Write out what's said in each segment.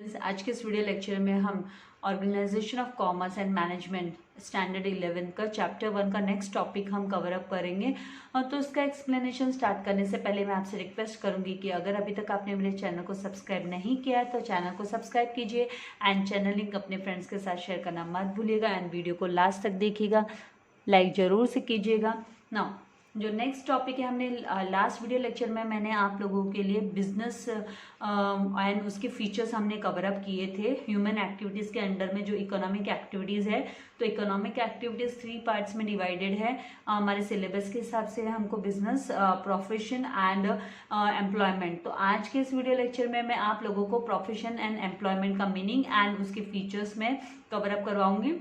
आज के इस वीडियो लेक्चर में हम organization of commerce and management standard 11 का चैप्टर 1 का नेक्स्ट टॉपिक हम कवर अप करेंगे। तो इसका एक्सप्लेनेशन स्टार्ट करने से पहले मैं आपसे रिक्वेस्ट करूंगी कि अगर अभी तक आपने मेरे चैनल को सब्सक्राइब नहीं किया है तो चैनल को सब्सक्राइब कीजिए एंड चैनल लिंक अपने फ्रेंड्स के साथ शेयर करना मत भूलिएगा एंड वीडियो को लास्ट तक देखिएगा, लाइक ज़रूर से कीजिएगा। नाउ जो नेक्स्ट टॉपिक है, हमने लास्ट वीडियो लेक्चर में मैंने आप लोगों के लिए बिजनेस एंड उसके फीचर्स हमने कवर अप किए थे ह्यूमन एक्टिविटीज़ के अंडर में जो इकोनॉमिक एक्टिविटीज़ है। तो इकोनॉमिक एक्टिविटीज़ 3 पार्ट्स में डिवाइडेड है हमारे सिलेबस के हिसाब से। हमको बिजनेस, प्रोफेशन एंड एम्प्लॉयमेंट। तो आज के इस वीडियो लेक्चर में मैं आप लोगों को प्रोफेशन एंड एम्प्लॉयमेंट का मीनिंग एंड उसके फीचर्स में कवर अप करवाऊंगी,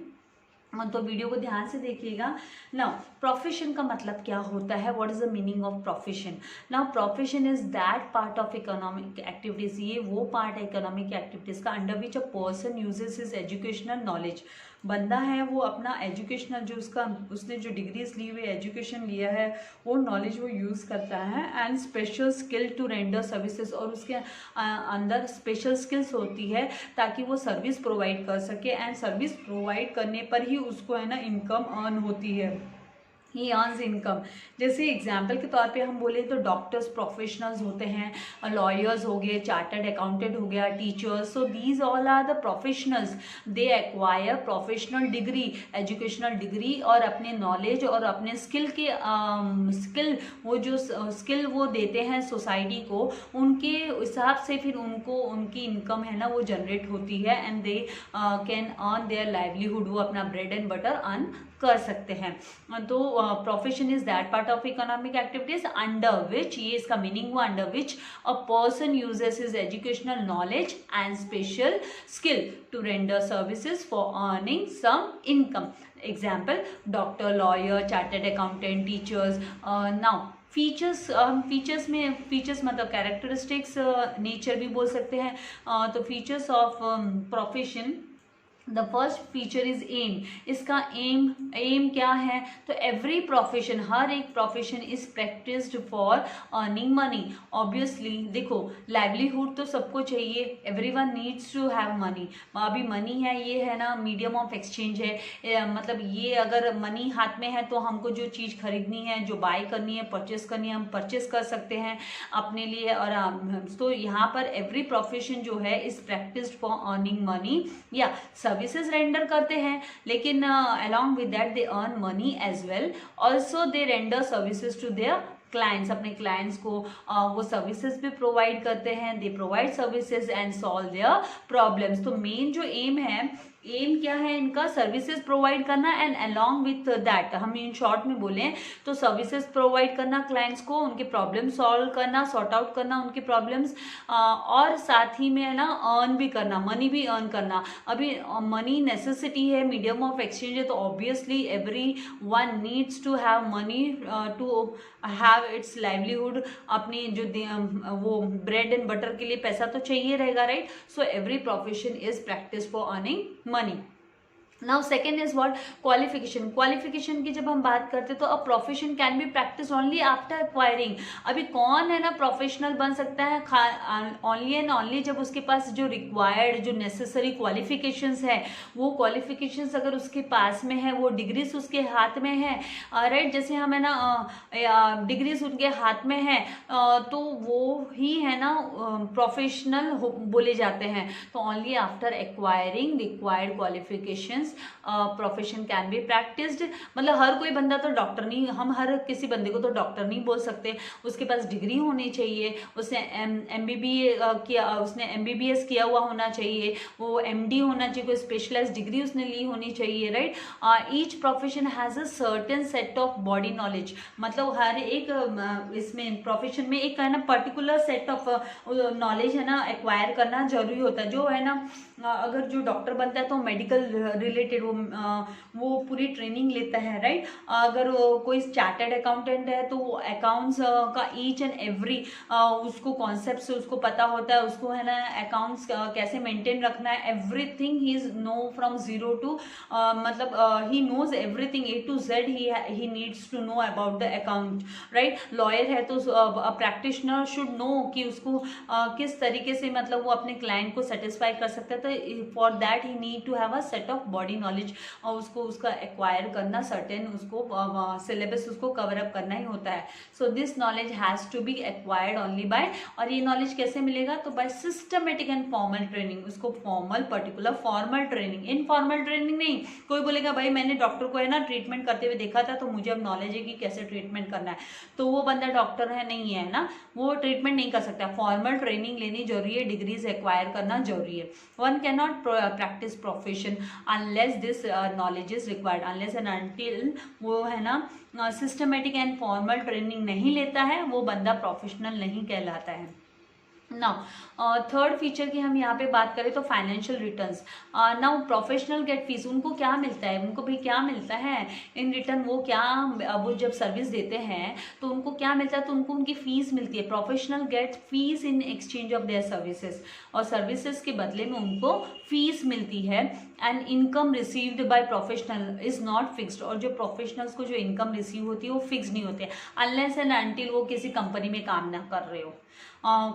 तो वीडियो को ध्यान से देखिएगा। नाउ प्रोफेशन का मतलब क्या होता है, what is the meaning of profession. Now profession is that part of economic activities, ये वो पार्ट है इकोनॉमिक एक्टिविटीज का under which a person uses his educational knowledge. बंदा है वो अपना एजुकेशनल जो उसने जो डिग्रीज ली हुई एजुकेशन लिया है वो नॉलेज वो यूज़ करता है and special skill to render services, और उसके अंदर स्पेशल स्किल्स होती है ताकि वो सर्विस प्रोवाइड कर सके एंड सर्विस प्रोवाइड करने पर ही उसको है ना इनकम अर्न होती है, ही अर्न्स इनकम। जैसे एग्जाम्पल के तौर पे हम बोले तो डॉक्टर्स प्रोफेशनल्स होते हैं, लॉयर्स हो गए, चार्टर्ड अकाउंटेंट हो गया, teachers. So these all are the professionals, they acquire professional degree, educational degree, और अपने नॉलेज और अपने स्किल के स्किल वो जो स्किल वो देते हैं सोसाइटी को, उनके हिसाब से फिर उनको उनकी इनकम है ना वो जनरेट होती है and they can earn their livelihood, वो अपना ब्रेड एंड बटर अर्न कर सकते हैं। तो profession is that part of economic activities under which, ये इसका मीनिंग हुआ, under which a person uses his educational knowledge and special skill to render services for earning some income. Example doctor, lawyer, chartered accountant, teachers. Now features, हम features में features मतलब characteristics, nature भी बोल सकते हैं। तो features of profession, the first feature is aim. इसका aim क्या है, तो एवरी प्रोफेशन, हर एक profession is practised for earning money. Obviously देखो लाइवलीहुड तो सबको चाहिए, everyone needs to have money. अभी मनी है, ये है ना मीडियम ऑफ एक्सचेंज है, मतलब ये अगर मनी हाथ में है तो हमको जो चीज़ खरीदनी है, जो बाय करनी है, परचेस करनी है, हम परचेस कर सकते हैं अपने लिए। और तो यहाँ पर एवरी प्रोफेशन जो है is practised for earning money, या सर्विसेज रेंडर करते हैं, लेकिन along with that they earn money as well. Also they render services to their clients, अपने क्लाइंट्स को वो सर्विसेज भी प्रोवाइड करते हैं, they provide services and solve their problems. तो मेन जो एम है, एम क्या है इनका, सर्विसेज प्रोवाइड करना एंड अलॉन्ग विथ दैट, हम इन शॉर्ट में बोलें तो सर्विसेज प्रोवाइड करना क्लाइंट्स को, उनके प्रॉब्लम सॉल्व करना, सॉर्ट आउट करना उनके प्रॉब्लम्स, और साथ ही में है ना अर्न भी करना, मनी भी अर्न करना। अभी मनी नेसेसिटी है, मीडियम ऑफ एक्सचेंज है, तो obviously every one needs to have money to have its livelihood. अपनी जो वो ब्रेड एंड बटर के लिए पैसा तो चाहिए रहेगा, right. So every profession is practice for earning money. Now second is what, qualification. Qualification की जब हम बात करते हैं तो a profession can be practice only after acquiring. अभी कौन है ना प्रोफेशनल बन सकता है, ओनली एंड ओनली जब उसके पास जो रिक्वायर्ड, जो नेसेसरी क्वालिफिकेशंस है, वो क्वालिफिकेशंस अगर उसके पास में है, वो डिग्रीज उसके हाथ में है, राइट। जैसे हम है ना डिग्रीज उनके हाथ में है तो वो ही है ना प्रोफेशनल बोले जाते हैं। तो only after acquiring required qualifications profession can be practised. मतलब हर कोई बंदा तो डॉक्टर नहीं, हम हर किसी बंदे को तो डॉक्टर नहीं बोल सकते, उसके पास डिग्री होनी चाहिए, उसने एमबीबीएस किया हुआ होना चाहिए, वो एमडी होना चाहिए, कोई स्पेशलाइज्ड डिग्री उसने ली होनी चाहिए, right. Each profession has a certain set of body knowledge, मतलब हर एक इसमें प्रोफेशन में एक है ना पर्टिकुलर सेट ऑफ नॉलेज है ना एक्वायर करना जरूरी होता है। जो है ना अगर जो डॉक्टर बनता है तो मेडिकल रिलेटेड वो पूरी ट्रेनिंग लेता है, राइट। अगर कोई चार्टर्ड अकाउंटेंट है तो वो अकाउंट्स का ईच एंड एवरी उसको कॉन्सेप्ट से उसको पता होता है, उसको है ना अकाउंट्स कैसे मेंटेन रखना है, everything he is know from zero to, मतलब ही knows everything A to Z, he needs to know about the account, right. Lawyer है तो प्रैक्टिशनर शुड नो कि उसको किस तरीके से मतलब वो अपने क्लाइंट को सेटिस्फाई कर सकता है, तो for that he need to have a set of body knowledge, और उसको उसका एक्वायर करना, सर्टेन उसको सिलेबस उसको कवर अप करना ही होता है। So this knowledge has to be acquired only by, और ये नॉलेज कैसे मिलेगा, तो by systematic and formal training. उसको formal, particular formal training, informal training नहीं। कोई बोलेगा भाई मैंने डॉक्टर को है ना ट्रीटमेंट करते हुए देखा था तो मुझे अब नॉलेज है कि कैसे ट्रीटमेंट करना है, तो वो बंदा डॉक्टर है नहीं है ना, वो ट्रीटमेंट नहीं कर सकता। फॉर्मल ट्रेनिंग लेनी जरूरी है, डिग्रीज एक्वायर करना जरूरी है। One can not practice profession unless this knowledge is required, unless and until वो है ना सिस्टमेटिक एंड फॉर्मल ट्रेनिंग नहीं लेता है, वो बंदा प्रोफेशनल नहीं कहलाता है। नाउ थर्ड फीचर की हम यहाँ पे बात करें तो financial returns. Now professional get fees, उनको क्या मिलता है, उनको भी क्या मिलता है इन रिटर्न, वो जब सर्विस देते हैं तो उनको क्या मिलता है, तो उनको उनकी फीस मिलती है। Professional get fees in exchange of their services, और सर्विसेज के बदले में उनको फीस मिलती है। And income received by professional is not fixed, और जो प्रोफेशनल्स को जो इनकम रिसीव होती है वो फिक्स नहीं होती है, अनलेस एंड अनटिल वो किसी कंपनी में काम ना कर रहे हो।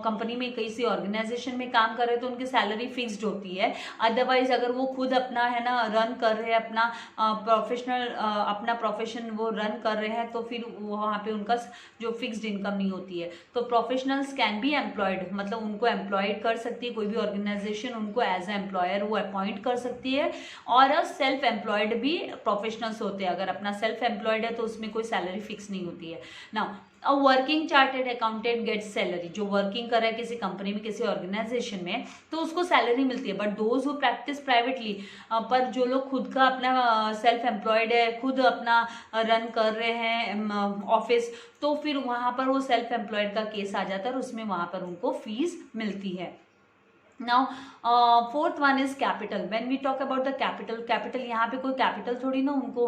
कंपनी में किसी ऑर्गेनाइजेशन में काम कर रहे हैं तो उनकी सैलरी फिक्स्ड होती है। अदरवाइज अगर वो खुद अपना है ना रन कर रहे हैं, अपना प्रोफेशनल अपना प्रोफेशन वो रन कर रहे हैं, तो फिर वहाँ पे उनका जो फिक्स्ड इनकम नहीं होती है। तो प्रोफेशनल्स कैन बी एम्प्लॉयड, मतलब उनको एम्प्लॉयड कर सकती है कोई भी ऑर्गेनाइजेशन, उनको एज ए एम्प्लॉयर वो अपॉइंट कर सकती है। और सेल्फ एम्प्लॉयड भी प्रोफेशनल्स होते हैं, अगर अपना सेल्फ एम्प्लॉयड है तो उसमें कोई सैलरी फिक्स नहीं होती है। Now a working chartered accountant gets salary, जो वर्किंग कर रहा है किसी कंपनी में, किसी ऑर्गेनाइजेशन में, तो उसको सैलरी मिलती है। But those who practice privately, पर जो लोग खुद का अपना सेल्फ एम्प्लॉयड है, खुद अपना रन कर रहे हैं ऑफिस, तो फिर वहाँ पर वो सेल्फ एम्प्लॉयड का केस आ जाता है और उसमें वहाँ पर उनको फीस मिलती है। Now fourth one is capital. When we talk about the capital यहाँ पे कोई कैपिटल थोड़ी ना उनको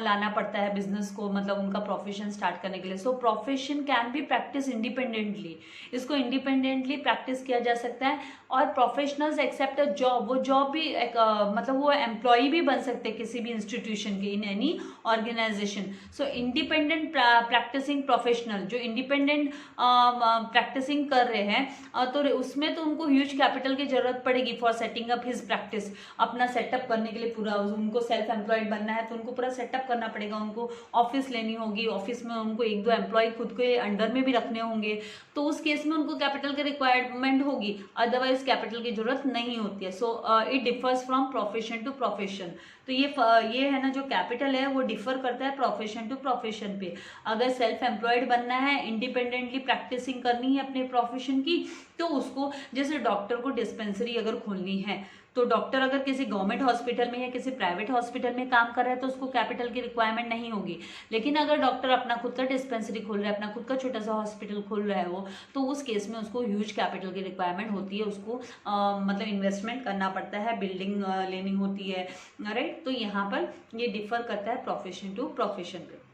लाना पड़ता है बिजनेस को, मतलब उनका प्रोफेशन स्टार्ट करने के लिए। So profession can be practice independently, इसको इंडिपेंडेंटली प्रैक्टिस किया जा सकता है। और प्रोफेशनल्स एक्सेप्ट अ जॉब, वो जॉब भी मतलब वो एम्प्लॉय भी बन सकते हैं किसी भी इंस्टीट्यूशन के, in any organization. So independent practising professional, जो इंडिपेंडेंट प्रैक्टिसिंग कर रहे हैं तो उसमें तो उनको ह्यूज कैपिटल की जरूरत पड़ेगी for setting up his practice. अपना सेटअप करने के लिए पूरा उनको सेल्फ एम्प्लॉयड बनना है तो उनको पूरा सेटअप करना पड़ेगा, उनको ऑफिस लेनी होगी, ऑफिस में उनको 1-2 एम्प्लॉय खुद के अंडर में भी रखने होंगे, तो उस केस में उनको कैपिटल की रिक्वायरमेंट होगी, अदरवाइज कैपिटल की जरूरत नहीं होती है। So it differs from profession to profession. तो ये है ना जो कैपिटल है वो डिफर करता है प्रोफेशन टू प्रोफेशन पे। अगर सेल्फ एम्प्लॉयड बनना है, इंडिपेंडेंटली प्रैक्टिसिंग करनी है अपने प्रोफेशन की, तो उसको जैसे डॉक्टर को डिस्पेंसरी अगर खोलनी है, तो डॉक्टर अगर किसी गवर्नमेंट हॉस्पिटल में या किसी प्राइवेट हॉस्पिटल में काम कर रहा है तो उसको कैपिटल की रिक्वायरमेंट नहीं होगी। लेकिन अगर डॉक्टर अपना खुद का डिस्पेंसरी खोल रहा है, अपना खुद का छोटा सा हॉस्पिटल खोल रहा है वो, तो उस केस में उसको ह्यूज कैपिटल की रिक्वायरमेंट होती है, उसको मतलब इन्वेस्टमेंट करना पड़ता है, बिल्डिंग लेनी होती है, राइट। तो यहाँ पर ये डिफर करता है प्रोफेशन टू प्रोफेशन पे।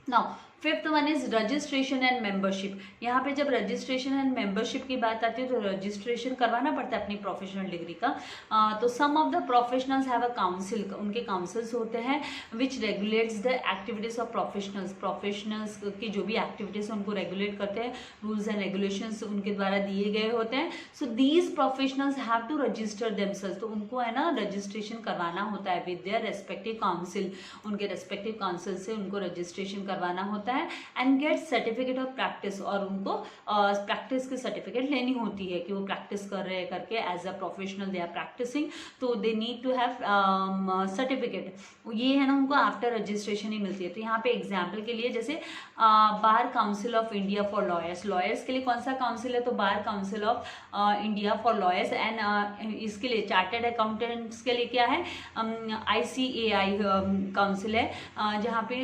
Now fifth one is registration and membership. यहाँ पे जब रजिस्ट्रेशन एंड मेंबरशिप की बात आती है तो रजिस्ट्रेशन करवाना पड़ता है अपनी प्रोफेशनल डिग्री का। तो some of the professionals have a council, उनके काउंसिल्स होते हैं which regulates the activities of professionals की जो भी एक्टिविटीज उनको रेगुलेट करते हैं, रूल्स एंड रेगुलेशंस उनके द्वारा दिए गए होते हैं। So these professionals have to register themselves, तो उनको है ना रजिस्ट्रेशन करवाना होता है विद देयर रेस्पेक्टिव काउंसिल, उनके रेस्पेक्टिव काउंसिल से उनको रजिस्ट्रेशन करवाना होता है and get certificate of practice, और उनको प्रैक्टिस की सर्टिफिकेट लेनी होती है कि वो प्रैक्टिस कर रहे हैं करके, as a professional they are practising, तो they need to have certificate. ये है ना उनको आफ्टर रजिस्ट्रेशन ही मिलती है। तो यहाँ पे एग्जाम्पल के लिए जैसे bar council of India for lawyers के लिए कौन सा काउंसिल है, तो bar council of India for lawyers. And इसके लिए चार्टर्ड अकाउंटेंट्स के लिए क्या है, ICAI काउंसिल है, जहाँ पे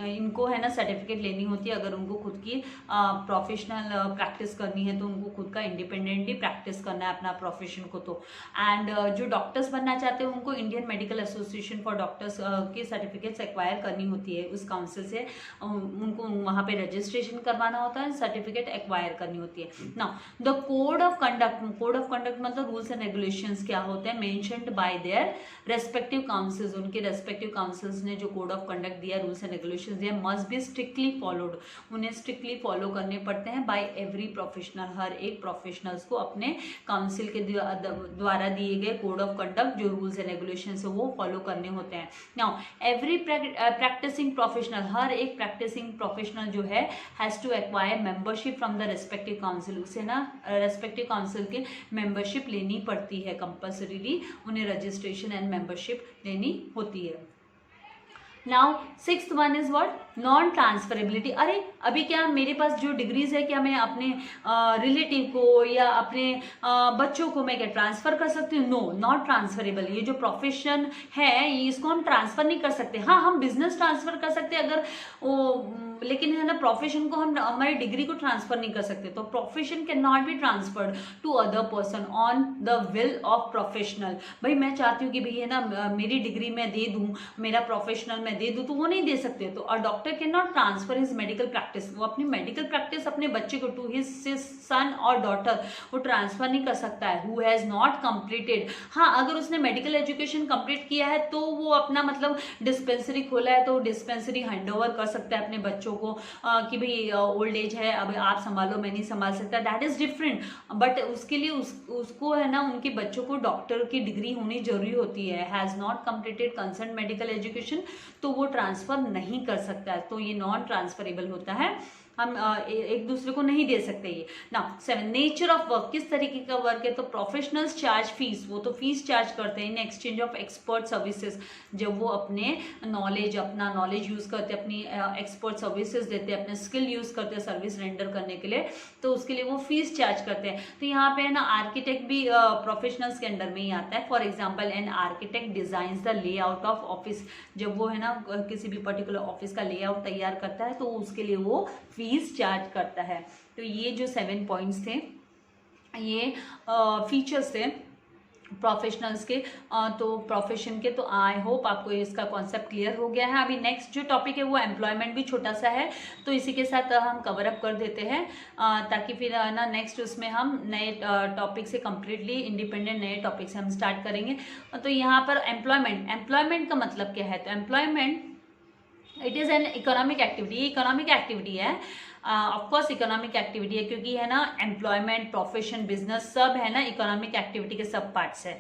इनको है ना सर्टिफिकेट सर्टिफिकेट लेनी होती है अगर उनको खुद की प्रोफेशनल प्रैक्टिस करनी है, तो उनको खुद का इंडिपेंडेंटली प्रैक्टिस करना है अपना प्रोफेशन को। तो एंड जो डॉक्टर्स बनना चाहते हैं उनको Indian medical association for doctors की सर्टिफिकेट्स एक्वायर करनी होती है उस काउंसिल से, उनको वहाँ पे रजिस्ट्रेशन करवाना होता है, सर्टिफिकेट एक्वायर करनी होती है। Now the code of conduct मतलब रूल्स एंड रेगुलेशंस क्या होते हैं, mentioned bye their respective councils, उनके रेस्पेक्टिव काउंसिल्स ने जो कोड ऑफ कंडक्ट दिया, रूल्स एंड रेगुलेशंस दिया, मस्ट बी स्ट्रिक्टली फॉलोड, उन्हें स्ट्रिक्टली फॉलो करने पड़ते हैं बाय एवरी प्रोफेशनल, हर एक प्रोफेशनल्स को अपने काउंसिल के द्वारा दिए गए कोड ऑफ कंडक्ट जो रूल्स एंड रेगुलेशंस है वो फॉलो करने होते हैं। नाउ एवरी प्रैक्टिसिंग प्रोफेशनल, हर एक प्रैक्टिसिंग प्रोफेशनल जो है has to acquire membership from the respective council, उसे ना रेस्पेक्टिव काउंसिल की मेंबरशिप लेनी पड़ती है, कंपल्सरीली उन्हें रजिस्ट्रेशन एंड मेंबरशिप लेनी होती है। Now sixth one is what, non transferability. अरे अभी क्या मेरे पास जो डिग्रीज है क्या मैं अपने रिलेटिव को या अपने बच्चों को मैं क्या ट्रांसफर कर सकती हूँ? No, not transferable. ये जो प्रोफेशन है इसको हम ट्रांसफर नहीं कर सकते। हाँ, हम बिजनेस ट्रांसफर कर सकते हैं अगर वो, लेकिन है ना प्रोफेशन को हम हमारी डिग्री को ट्रांसफर नहीं कर सकते। तो profession can not be transferred to other person on the will of professional. भाई मैं चाहती हूँ कि भाई है ना मेरी डिग्री मैं दे दूँ, मेरा प्रोफेशनल मैं दे दूँ, तो वो नहीं दे सकते। तो a doctor can not transfer his medical practice, वो अपनी मेडिकल प्रैक्टिस अपने बच्चे को to his son or daughter वो ट्रांसफर नहीं कर सकता है हु हैज नॉट कंप्लीटेड। हाँ, अगर उसने मेडिकल एजुकेशन कंप्लीट किया है तो वो अपना मतलब डिस्पेंसरी खोला है तो डिस्पेंसरी हैंड ओवर कर सकता है अपने बच्चों को कि भाई ओल्ड एज है, अब आप संभालो, मैं नहीं संभाल सकता, दैट इज डिफरेंट। बट उसके लिए उसको है ना उनके बच्चों को डॉक्टर की डिग्री होनी जरूरी होती है, has not completed concern medical education, तो वो ट्रांसफर नहीं कर सकता है। तो ये नॉन ट्रांसफरेबल होता है, हम एक दूसरे को नहीं दे सकते। ये ना 7 नेचर ऑफ वर्क, किस तरीके का वर्क है? तो प्रोफेशनल्स चार्ज फीस, वो तो फीस चार्ज करते हैं इन एक्सचेंज ऑफ एक्सपर्ट सर्विसेज, जब वो अपने अपना नॉलेज यूज करते हैं, अपनी एक्सपर्ट सर्विसेज देते हैं, अपने स्किल यूज करते हैं सर्विस रेंडर करने के लिए, तो उसके लिए वो फीस चार्ज करते हैं। तो यहाँ पे है ना आर्किटेक्ट भी प्रोफेशनल्स के अंडर में ही आता है। For example an architect designs the layout of office, जब वो है ना किसी भी पर्टिकुलर ऑफिस का लेआउट तैयार करता है तो उसके लिए वो फीस चार्ज करता है। तो ये जो 7 पॉइंट्स थे ये फीचर्स थे प्रोफेशनल्स के, तो प्रोफेशन के। तो आई होप आपको इसका कॉन्सेप्ट क्लियर हो गया है। अभी नेक्स्ट जो टॉपिक है वो एम्प्लॉयमेंट भी छोटा सा है, तो इसी के साथ हम कवर अप कर देते हैं ताकि फिर ना नेक्स्ट उसमें हम नए टॉपिक से कम्प्लीटली इंडिपेंडेंट नए टॉपिक से हम स्टार्ट करेंगे। तो यहाँ पर एम्प्लॉयमेंट का मतलब क्या है? तो employment it is an economic activity, ये इकोनॉमिक एक्टिविटी है, ऑफकोर्स इकोनॉमिक एक्टिविटी है क्योंकि है ना एम्प्लॉयमेंट, प्रोफेशन, बिजनेस सब है ना इकोनॉमिक एक्टिविटी के सब पार्ट्स है।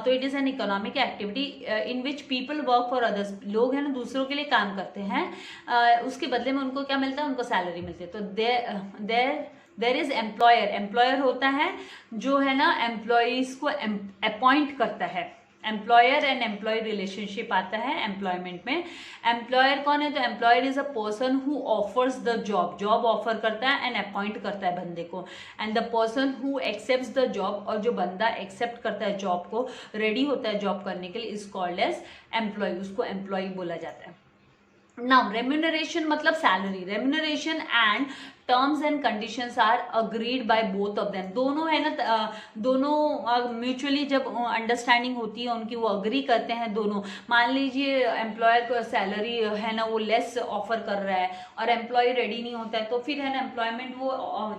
तो it is an economic activity in which people work for others, लोग है ना दूसरों के लिए काम करते हैं, उसके बदले में उनको क्या मिलता है? उनको सैलरी मिलती है। तो देयर इज एम्प्लॉयर होता है जो है ना एम्प्लॉयज़ को अपॉइंट करता है, एम्प्लॉयर एंड एम्प्लॉय रिलेशनशिप आता है एम्प्लॉयमेंट में। एम्प्लॉयर कौन है? तो employer is a person who offers the job offer करता है एंड अपॉइंट करता है बंदे को, and the person who accepts the job, और जो बंदा एक्सेप्ट करता है जॉब को, रेडी होता है जॉब करने के लिए, इज कॉल्ड एज एम्प्लॉय, उसको एम्प्लॉय बोला जाता है। नाउ रेम्यूनरेशन मतलब salary, remuneration and terms and conditions are agreed by both of them, दोनों है ना दोनों म्यूचुअली जब अंडरस्टैंडिंग होती है उनकी, वो अग्री करते हैं दोनों। मान लीजिए एम्प्लॉयर को सैलरी है ना वो लेस ऑफर कर रहा है और एम्प्लॉय रेडी नहीं होता है, तो फिर है ना एम्प्लॉयमेंट वो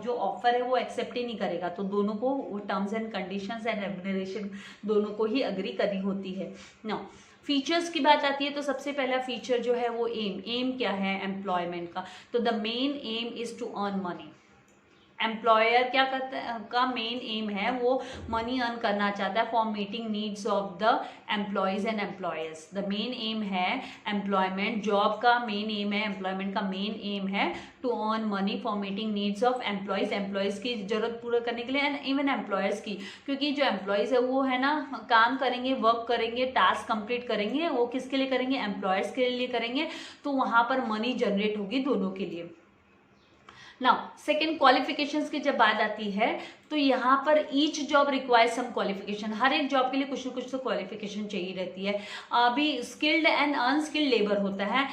जो ऑफर है वो एक्सेप्ट ही नहीं करेगा। तो दोनों को वो terms and conditions and remuneration दोनों को ही अग्री करनी होती है। नाउ फीचर्स की बात आती है तो सबसे पहला फीचर जो है वो एम क्या है एम्प्लॉयमेंट का? तो the main aim is to earn money. Employer क्या करता है का मेन एम है वो मनी अर्न करना चाहता है for meeting needs of the employees and employers. The main aim है एम्प्लॉयमेंट, जॉब का मेन एम है, एम्प्लॉयमेंट का मेन एम है to earn money for meeting needs of employees की जरूरत पूरा करने के लिए एंड इवन एम्प्लॉयर्स की, क्योंकि जो एम्प्लॉयज है वो है ना काम करेंगे, वर्क करेंगे, टास्क कंप्लीट करेंगे, वो किसके लिए करेंगे? एम्प्लॉयर्स के लिए करेंगे, तो वहाँ पर मनी जनरेट होगी दोनों के लिए। नाउ सेकेंड क्वालिफिकेशंस की जब बात आती है तो यहाँ पर ईच जॉब रिक्वायर्स सम क्वालिफिकेशन, हर एक जॉब के लिए कुछ ना कुछ तो क्वालिफिकेशन चाहिए रहती है। अभी स्किल्ड एंड अनस्किल्ड लेबर होता है,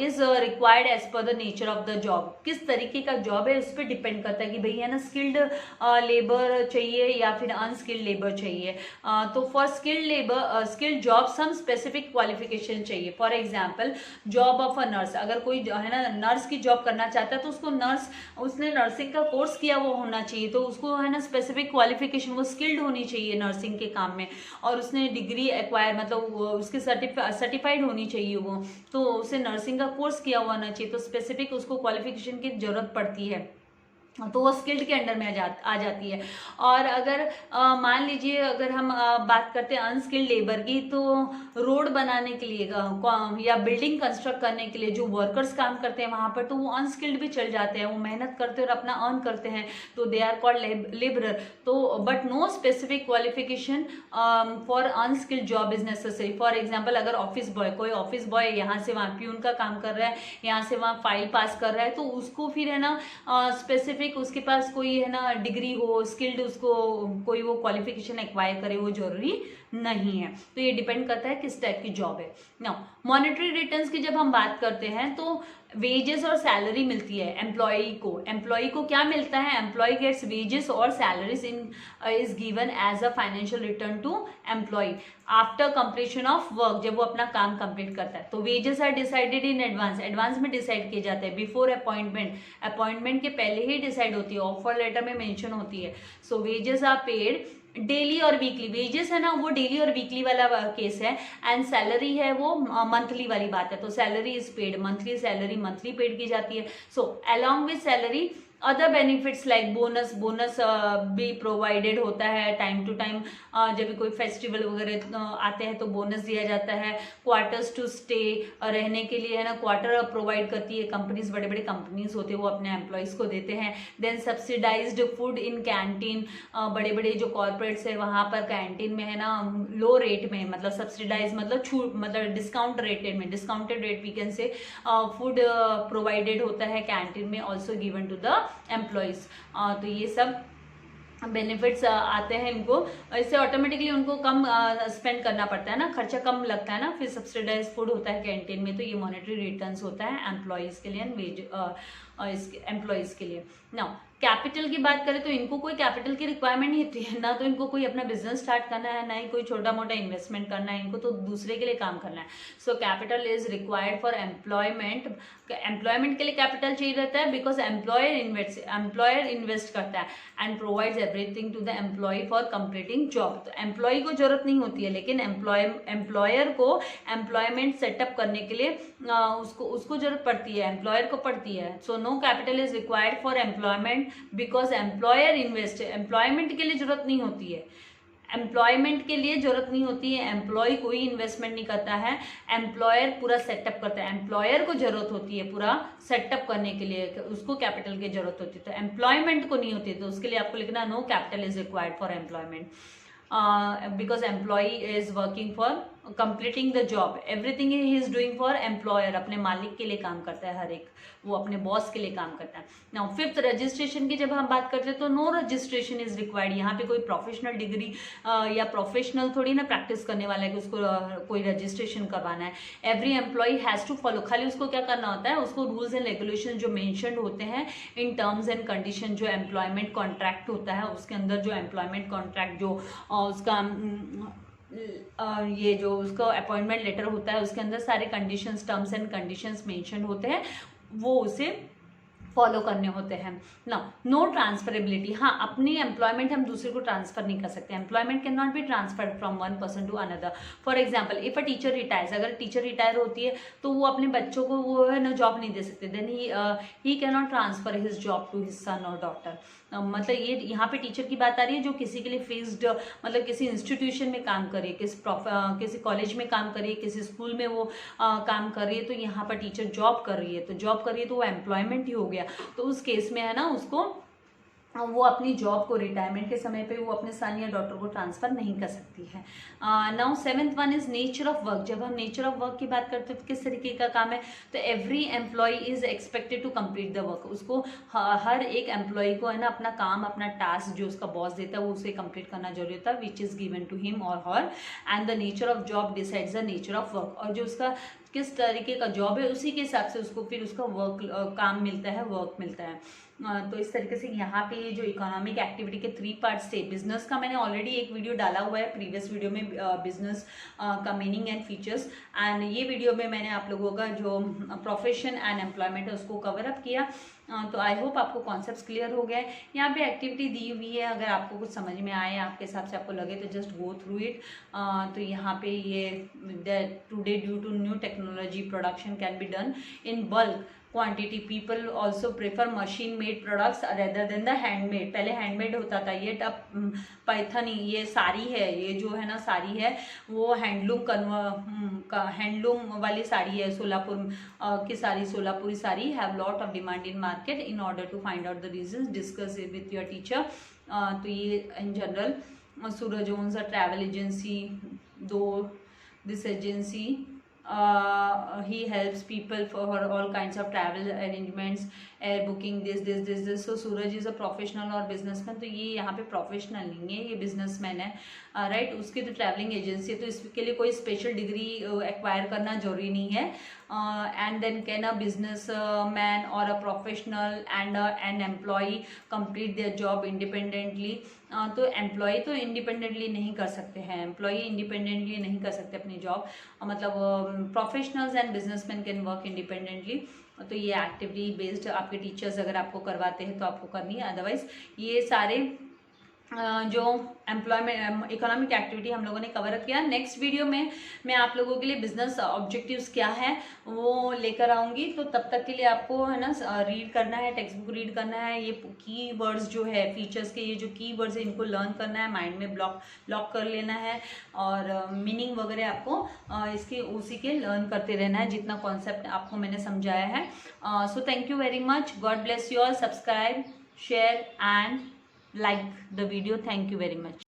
is required as per the nature of the job, किस तरीके का जॉब है उस पर डिपेंड करता है कि भाई है ना स्किल्ड लेबर चाहिए या फिर अनस्किल्ड लेबर चाहिए। तो for skilled labour skilled job some specific qualification चाहिए। For example job of a nurse, अगर कोई है ना नर्स की जॉब करना चाहता है तो उसको उसने नर्सिंग का कोर्स किया वो होना चाहिए, तो उसको है ना स्पेसिफिक क्वालिफिकेशन, वो स्किल्ड होनी चाहिए नर्सिंग के काम में, और उसने डिग्री एक्वायर मतलब उसकी सर्टिफाइड होनी चाहिए वो, तो उसे नर्सिंग का कोर्स किया हुआ होना चाहिए, तो स्पेसिफिक उसको क्वालिफिकेशन की जरूरत पड़ती है, तो वो स्किल्ड के अंडर में आ जाती है। और अगर मान लीजिए अगर हम बात करते हैं अनस्किल्ड लेबर की, तो रोड बनाने के लिए या बिल्डिंग कंस्ट्रक्ट करने के लिए जो वर्कर्स काम करते हैं वहाँ पर, तो वो अनस्किल्ड भी चल जाते हैं, वो मेहनत करते हैं और अपना अर्न करते हैं, तो दे आर कॉल्ड लेबरर। तो but no specific qualification for unskilled job is necessary. For example अगर ऑफिस बॉय, कोई ऑफिस बॉय यहाँ से वहाँ प्यून का काम कर रहा है, यहाँ से वहाँ फाइल पास कर रहा है, तो उसको फिर है ना स्पेसिफिक उसके पास कोई है ना डिग्री हो, स्किल्ड उसको कोई वो क्वालिफिकेशन एक्वायर करे वो जरूरी नहीं है। तो ये डिपेंड करता है किस टाइप की जॉब है। नाउ मॉनेटरी रिटर्न्स की जब हम बात करते हैं तो वेजेस और सैलरी मिलती है एम्प्लॉय को क्या मिलता है, एम्प्लॉय गेट्स वेजेस और salaries is given as a financial return to employee after completion of work, जब वो अपना काम कंप्लीट करता है। तो wages are decided in advance में डिसाइड किए जाते हैं, बिफोर अपॉइंटमेंट के पहले ही डिसाइड होती है, ऑफर लेटर में मेंशन होती है। सो वेजेस आर पेड डेली और वीकली, वेजेस है ना वो डेली और वीकली वाला केस है, एंड सैलरी है वो मंथली वाली बात है, तो salary is paid monthly, salary monthly paid की जाती है। So along with salary other benefits like bonus भी प्रोवाइडेड होता है टाइम टू टाइम, जब भी कोई फेस्टिवल वगैरह आते हैं तो बोनस दिया जाता है। क्वार्टर्स टू स्टे, रहने के लिए है ना क्वार्टर प्रोवाइड करती है कंपनीज, बड़े बड़े कंपनीज होते हैं वो अपने एम्प्लॉयज़ को देते हैं। Then subsidized food in canteen, बड़े बड़े जो कॉर्पोरेट्स है वहाँ पर कैंटीन में है ना लो रेट में, मतलब सब्सिडाइज मतलब छूट, मतलब discounted rate we can say food provided होता है कैंटीन में, also given to the employees. तो ये सब बेनिफिट्स आते हैं इनको, इससे ऑटोमेटिकली उनको कम स्पेंड करना पड़ता है ना, खर्चा कम लगता है ना, फिर सब्सिडाइज फूड होता है कैंटीन में, तो ये मॉनेटरी रिटर्न्स होता है एम्प्लॉयज़ के लिए एंड एम्प्लॉयज़ के लिए। नाउ कैपिटल की बात करें तो इनको कोई कैपिटल की रिक्वायरमेंट नहीं होती है, ना तो इनको कोई अपना बिजनेस स्टार्ट करना है, ना ही कोई छोटा मोटा इन्वेस्टमेंट करना है, इनको तो दूसरे के लिए काम करना है। So capital is required for employment के लिए कैपिटल चाहिए रहता है, बिकॉज एम्प्लॉयर इन्वेस्ट करता है and provides everything to the employee for completing job. तो एम्प्लॉय को जरूरत नहीं होती है, लेकिन एम्प्लॉयर को एम्प्लॉयमेंट सेटअप करने के लिए उसको जरूरत पड़ती है, एम्प्लॉयर को पड़ती है। So no capital is required for employment because employer invest, employment के लिए जरूरत नहीं होती है, एम्प्लॉयमेंट के लिए जरूरत नहीं होती है, एम्प्लॉय कोई इन्वेस्टमेंट नहीं करता है, एम्प्लॉयर पूरा सेटअप करता है, एम्प्लॉयर को जरूरत होती है पूरा सेटअप करने के लिए, उसको कैपिटल की जरूरत होती है, तो एम्प्लॉयमेंट को नहीं होती है, तो उसके लिए आपको लिखना no capital is required for employment because employee is working for completing the job, everything he is doing for employer, अपने मालिक के लिए काम करता है, हर एक वो अपने बॉस के लिए काम करता है। नाउ फिफ्थ रजिस्ट्रेशन की जब हम बात करते हैं तो नो रजिस्ट्रेशन इज रिक्वायर्ड, यहाँ पे कोई प्रोफेशनल डिग्री या प्रोफेशनल थोड़ी ना प्रैक्टिस करने वाला है कि उसको कोई रजिस्ट्रेशन करवाना है। Every employee has to follow, खाली उसको क्या करना होता है, उसको रूल्स एंड रेगुलेशन जो मेंशन्ड होते हैं इन टर्म्स एंड कंडीशन, जो एम्प्लॉयमेंट कॉन्ट्रैक्ट होता है उसके अंदर, जो एम्प्लॉयमेंट कॉन्ट्रैक्ट जो उसका ये जो उसका अपॉइंटमेंट लेटर होता है उसके अंदर सारे conditions, terms and conditions mention होते हैं, वो उसे फॉलो करने होते हैं ना। नो ट्रांसफरेबिलिटी, हाँ अपनी एम्प्लॉयमेंट हम दूसरे को ट्रांसफर नहीं कर सकते, employment can not be transferred from one person to another. For example if a teacher retires, अगर टीचर रिटायर होती है तो वो अपने बच्चों को वो है ना जॉब नहीं दे सकते, then he can not transfer his job to his son or daughter. मतलब ये यहाँ पे टीचर की बात आ रही है जो किसी के लिए फिक्स्ड, मतलब किसी इंस्टीट्यूशन में काम करे, किसी कॉलेज में काम करे, किसी स्कूल में वो काम कर रही है, तो यहाँ पर टीचर जॉब कर रही है, तो वो एम्प्लॉयमेंट ही हो गया, तो उस केस में है ना उसको वो अपनी जॉब को रिटायरमेंट के समय पे वो अपने सन या डॉटर को ट्रांसफर नहीं कर सकती है। Now 7th one is nature of work. जब हम नेचर ऑफ वर्क की बात करते हैं तो किस तरीके का काम है, तो every employee is expected to complete the work. उसको हर एक एम्प्लॉय को है ना अपना काम, अपना टास्क जो उसका बॉस देता है वो उसे कंप्लीट करना जरूरी होता है, which is given to him और her, and the nature of job decides the nature of work. और जो उसका किस तरीके का जॉब है उसी के हिसाब से उसको फिर उसका वर्क काम मिलता है, वर्क मिलता है। तो इस तरीके से यहाँ पे ये जो इकोनॉमिक एक्टिविटी के 3 पार्ट्स थे, बिजनेस का मैंने ऑलरेडी एक वीडियो डाला हुआ है प्रीवियस वीडियो में, बिजनेस का मीनिंग एंड फीचर्स, एंड ये वीडियो में मैंने आप लोगों का जो प्रोफेशन एंड एम्प्लॉयमेंट है उसको कवर अप किया। तो आई होप आपको कॉन्सेप्ट्स क्लियर हो गए। यहाँ पे एक्टिविटी दी हुई है, अगर आपको कुछ समझ में आए, आपके हिसाब से आपको लगे तो जस्ट गो थ्रू इट। तो यहाँ पे ये today due to new technology production can be done in bulk quantity, people also prefer machine made products rather than the handmade. पहले हैंडमेड होता था, ये अब पैथनी, ये साड़ी है, ये जो है ना साड़ी है वो हैंडलूम वाली साड़ी है, सोलापुर की sari, Solapuri sari have lot of demand in market. In order to find out the reasons discuss with your teacher. तो ये in general Suraj owns a travel agency, though this agency he helps people for all kinds of travel arrangements, air booking, this. So Suraj is a professional और businessman. तो ये यहाँ पे professional नहीं है, ये बिजनेसमैन है, राइट। उसकी तो ट्रैवलिंग एजेंसी है, तो इसके लिए कोई स्पेशल डिग्री एक्वायर करना जरूरी नहीं है। And then can a business man और a professional and an employee complete their job independently. तो एम्प्लॉय तो इंडिपेंडेंटली नहीं कर सकते हैं, एम्प्लॉय इंडिपेंडेंटली नहीं कर सकते अपनी जॉब, मतलब professionals and businessman can work independently. तो ये एक्टिविटी बेस्ड आपके टीचर्स अगर आपको करवाते हैं तो आपको करनी है, अदरवाइज ये सारे जो एम्प्लॉयमेंट इकोनॉमिक एक्टिविटी हम लोगों ने कवर किया। नेक्स्ट वीडियो में मैं आप लोगों के लिए बिजनेस ऑब्जेक्टिव्स क्या है वो लेकर आऊँगी। तो तब तक के लिए आपको है ना रीड करना है, टेक्स्ट बुक रीड करना है, ये की वर्ड्स जो है फीचर्स के, ये जो की वर्ड्स है इनको लर्न करना है, माइंड में लॉक कर लेना है, और मीनिंग वगैरह आपको इसके उसी के लर्न करते रहना है जितना कॉन्सेप्ट आपको मैंने समझाया है। So thank you very much, God bless you all, subscribe, share and like the video. Thank you very much.